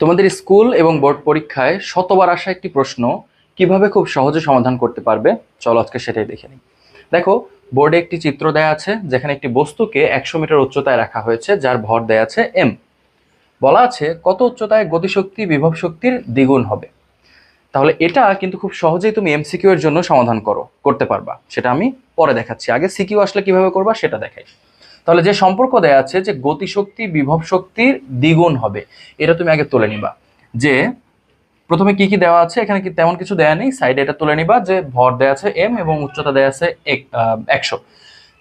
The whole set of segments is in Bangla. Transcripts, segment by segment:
তোমাদের স্কুল এবং বোর্ড পরীক্ষায় শতবার আসা একটি প্রশ্ন কিভাবে খুব সহজে সমাধান করতে পারবে, চলো আজকে সেটাই দেখে নিই। দেখো, বোর্ডে একটি চিত্র দেয়া আছে যেখানে একটি বস্তুকে 100 মিটার উচ্চতায় রাখা হয়েছে, যার ভর দেয়া আছে m। বলা আছে কত উচ্চতায় গতিশক্তি বিভব শক্তির দ্বিগুণ হবে। তাহলে এটা কিন্তু খুব সহজেই তুমি এমসিকিউ এর জন্য সমাধান করতে পারবা, সেটা আমি পরে দেখাচ্ছি। আগে সিকিউ আসলে কিভাবে করবা সেটা দেখাই। তাহলে যে সম্পর্ক দেয়া আছে যে গতিশক্তি বিভব শক্তির দ্বিগুণ হবে, এটা তুমি আগে তুলে নিবা। যে প্রথমে কি কি দেওয়া আছে, এখানে কি তেমন কিছু দেয়া নেই, সাইডে এটা তুলে নিবা যে ভর দেয়া আছে m এবং উচ্চতা দেয়া আছে 100।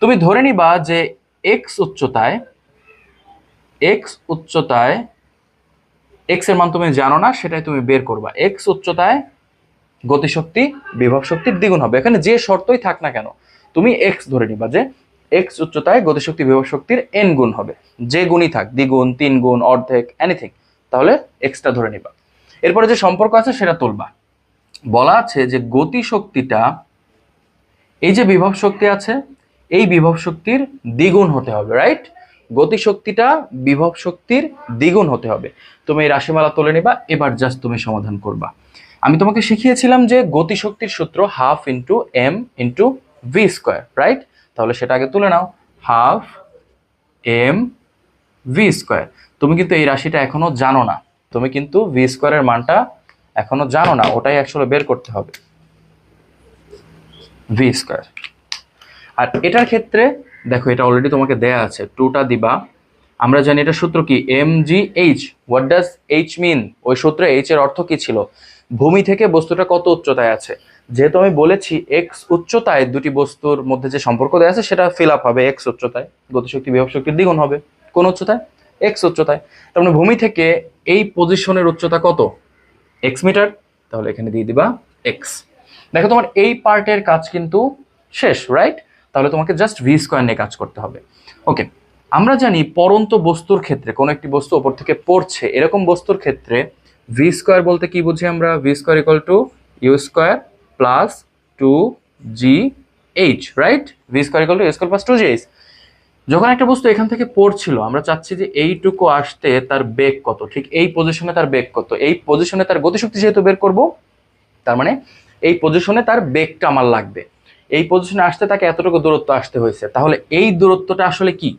তুমি ধরে নিবা যে x উচ্চতায় x এর মান তুমি জানো না, সেটাই তুমি বের করবা। x উচ্চতায় গতিশক্তি বিভব শক্তির দ্বিগুণ হবে। এখানে যে শর্তই থাক না কেন, তুমি x ধরে নিবা যে x উচ্চতায় গতিশক্তি বিভব শক্তির n গুণ হবে। যে গুণই থাক, দ্বিগুণ, 3 গুণ, অর্ধেক, এনিথিং, তাহলে x টা ধরে নিবা। এরপরে যে সম্পর্ক আছে সেটা তুলবা। বলা আছে যে গতিশক্তিটা, এই যে বিভব শক্তি আছে, এই বিভব শক্তির দ্বিগুণ হতে হবে, রাইট? গতিশক্তিটা বিভব শক্তির দ্বিগুণ হতে হবে। তুমি এই রাশিমালা তুলে নিবা, এবার জাস্ট তুমি সমাধান করবা। আমি তোমাকে শিখিয়েছিলাম যে গতিশক্তির সূত্র half into M into V square, right? তাহলে সেটা আগে তুলে নাও, হাফ এম ভি স্কোয়ার। তুমি কিন্তু এই রাশিটা এখনো জানো না, তুমি কিন্তু ভি স্কোয়ারের মানটা এখনো জানো না, ওটাই আসলে বের করতে হবে, ভি স্কোয়ার। আর এটার ক্ষেত্রে দেখো, এটা অলরেডি তোমাকে দেয়া আছে, টুটা দিবা। আমরা জানি এটা সূত্র কি, M G H. What does H mean? ওই সূত্রে এইচ এর অর্থ কি ছিল? ভূমি থেকে বস্তুটা কত উচ্চতায় আছে। যেহেতু আমি বলেছি এক্স উচ্চতায় দুটি বস্তুর মধ্যে যে সম্পর্ক দেওয়া আছে সেটা ফিল আপ হবে এক্স উচ্চতায়, গতিশক্তি বিভব শক্তির দ্বিগুণ হবে কোন উচ্চতায়? এক্স উচ্চতায়। তার মানে ভূমি থেকে এই পজিশনের উচ্চতা কত? X metre. তাহলে এখানে দিয়ে দিবা এক্স। দেখো, তোমার এই পার্টের কাজ কিন্তু শেষ, রাইট? তাহলে তোমাকে জাস্ট ভি স্কোয়ার নিয়ে কাজ করতে হবে। ওকে, আমরা জানি পরন্ত বস্তুর ক্ষেত্রে, কোনো একটি বস্তু ওপর থেকে পড়ছে, এরকম বস্তুর ক্ষেত্রে ভি স্কোয়ার বলতে কি বুঝি আমরা? V square equal to U square plus 2gh, right? V square equal to U square plus 2gh। যখন একটা বস্তু এখান থেকে পড়ছিল, আমরা চাচ্ছি যে এইটুকু আসতে তার বেগ কত, ঠিক এই পজিশনে তার বেগ কত, এই পজিশনে তার গতিশক্তি যেহেতু বের করব, তার মানে এই পজিশনে তার বেগটা আমার লাগবে। এই পজিশনে আসতে তাকে এতটুকু দূরত্ব আসতে হয়েছে, তাহলে এই দূরত্বটা আসলে কি?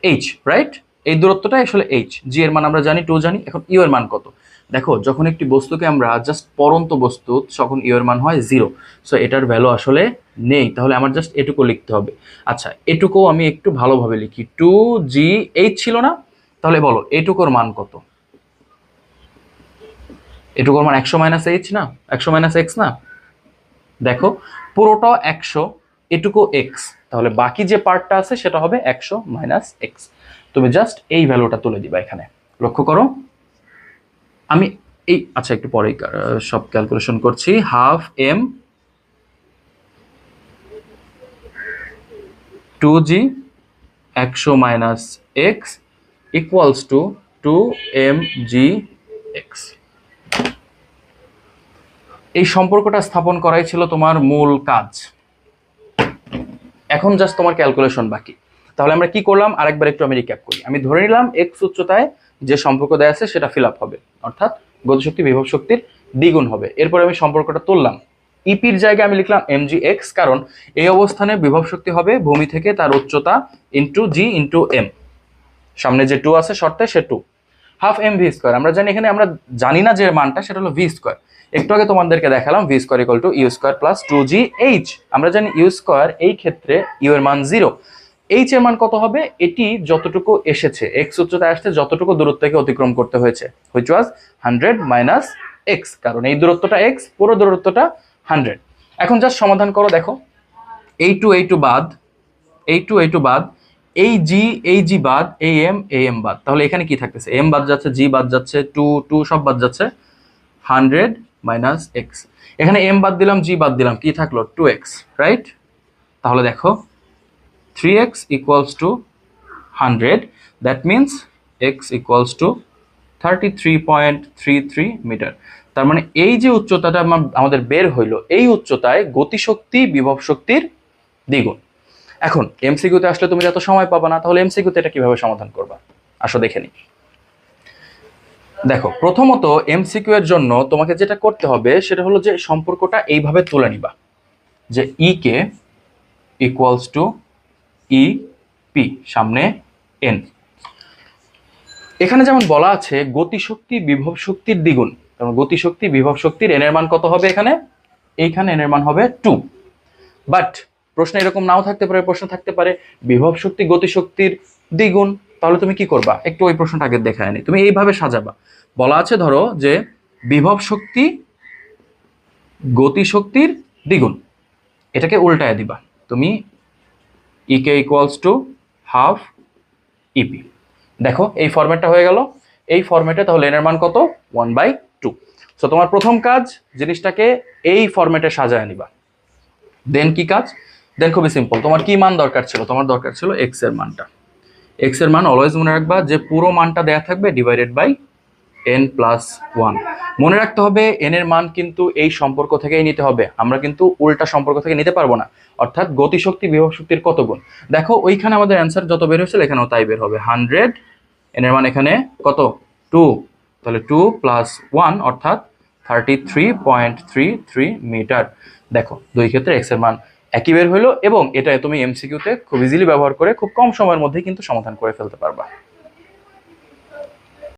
H, right? এই দূরত্বটা আসলে এইচ। জি এর মান আমরা জানি, 2 জানি। এখন ইউ এর মান কত? দেখো, যখন একটি বস্তুকে আমরা জাস্ট পরন্ত বস্তু, তখন ইউ এর মান হয় 0। সো এটার ভ্যালু আসলে নেই, তাহলে আমার জাস্ট এটুকু লিখতে হবে। আচ্ছা, এটুকু আমি একটু ভালোভাবে লিখি, 2gh ছিল না? তাহলে বলো এটুকুর মান কত? এটুকুর মান 100 মাইনাস এইচ না, 100 মাইনাস এক্স না? দেখো, পুরোটা 100, এটুকু এক্স, তাহলে বাকি যে পার্টটা আছে সেটা হবে 100 মাইনাস এক্স। তুমি জাস্ট এই ভ্যালুটা তুলে দিবা এখানে। লক্ষ্য করো, আমি এই, আচ্ছা একটু পরেই সব ক্যালকুলেশন করছি। Half M 2g 100 minus X equals to 2mgx। এই সম্পর্কটা স্থাপন করাই ছিল তোমার মূল কাজ। এখন জাস্ট তোমার ক্যালকুলেশন বাকি। তাহলে আমরা কি করলাম আরেকবার একটু আমি রিক্যাপ করি। আমি ধরে নিলাম এক্স উচ্চতায় যে সম্পর্ক দেয়া আছে সেটা ফিল আপ হবে, অর্থাৎ গতিশক্তি বিভব শক্তির দ্বিগুণ হবে। এরপরে আমি সম্পর্কটা তুললাম, ইপির জায়গায় আমি লিখলাম এমজি এক্স, কারণ এই অবস্থানে বিভব শক্তি হবে ভূমি থেকে তার উচ্চতা ইন্টু জি ইন্টু এম, সামনে যে 2 আছে শর্তে সে 2। হাফ এম ভি স্কোয়ার, আমরা জানি এখানে আমরা জানি না যে মানটা, সেটা হলো ভি স্কোয়ার। একটু আগে তোমাদেরকে দেখালাম V square equal to U square plus 2gh। আমরা জানি ইউ স্কোয়ার, এই ক্ষেত্রে ইউ এর মান 0, এইচ এর মান কত হবে? এটি যতটুকু এসেছে, এক্স উচ্চতায় আসতে যতটুকু দূরত্বকে অতিক্রম করতে হয়েছে, হুইচ ওয়াজ 100 মাইনাস এক্স, কারণ এই দূরত্বটা এক্স, পুরো দূরত্বটা 100। এখন জাস্ট সমাধান করো, দেখো এই টু বাদ, এই টু বাদ, এই জি বাদ, এই এম বাদ, তাহলে এখানে কি থাকতেছে? এম বাদ যাচ্ছে, জি বাদ যাচ্ছে, টু সব বাদ যাচ্ছে, 100 মাইনাস এক্স। এখানে এম বাদ দিলাম, জি বাদ দিলাম, কি থাকলো? 2x, right? তাহলে দেখো 3x equals to 100, that means x equals to 33.33 metre. তার মানে এই যে উচ্চতাটা আমাদের বের হইলো, এই উচ্চতায় গতিশক্তি বিভব শক্তির দ্বিগুণ। এখন এমসিকিউতে আসলে তুমি যত সময় পাবা না, তাহলে এমসিকিউতে এটা কিভাবে সমাধান করবা আসো দেখে নি। দেখো প্রথমত এমসিকিউ এর জন্য তোমাকে যেটা করতে হবে সেটা হলো যে সম্পর্কটা এইভাবে তুলে নিবা, যে ই কে ইকুয়ালস টু ই পি সামনে এন। এখানে যেমন বলা আছে গতিশক্তি বিভব শক্তির দ্বিগুণ, কারণ গতিশক্তি বিভব শক্তির এন এর মান কত হবে এখানে, এইখানে এন এর মান হবে 2। বাট প্রশ্ন এরকম নাও থাকতে পারে, প্রশ্ন থাকতে পারে বিভব শক্তি গতিশক্তির দ্বিগুণ, তাহলে তুমি কি করবা, একটু ওই প্রশ্নটা আগে দেখায় নি। তুমি এইভাবে সাজাবা, বলা আছে ধরো যে বিভব শক্তি গতিশক্তির দ্বিগুণ, এটাকে উল্টায় দিবা তুমি, ইকে ইকুয়ালস টু হাফ ইপি। দেখো এই ফরম্যাটটা হয়ে গেল। এই ফরম্যাটে তাহলে এন এর মান কত, 1/2। সো তোমার প্রথম কাজ জিনিসটাকে এই ফরম্যাটে সাজায় নিবা। দেন কি কাজ, দেন খুবই সিম্পল, তোমার কি মান দরকার ছিল, তোমার দরকার ছিল এক্স এর মানটা। এক্স এর মান অলওয়েজ মনে রাখবা যে পুরো মানটা দেয়া থাকবে ডিভাইডেড বাই n+1। মনে রাখতে হবে এন এর মান কিন্তু এই সম্পর্ক থেকেই নিতে হবে, আমরা কিন্তু উল্টা সম্পর্ক থেকে নিতে পারবো না। অর্থাৎ গতিশক্তি বিভব শক্তির কত গুণ, দেখো ওইখানে আমাদের অ্যান্সার যত বের হয়েছিল এখানেও তাই বের হবে 100। এন এর মান এখানে কত 2, তাহলে 2 + 1 অর্থাৎ 33.33 মিটার। দেখো দুই ক্ষেত্রে এক্স এর মান একই বের হইলো, এবং এটা তুমি এমসিকিউতে খুব ইজিলি ব্যবহার করে খুব কম সময়ের মধ্যেই কিন্তু সমাধান করে ফেলতে পারবা।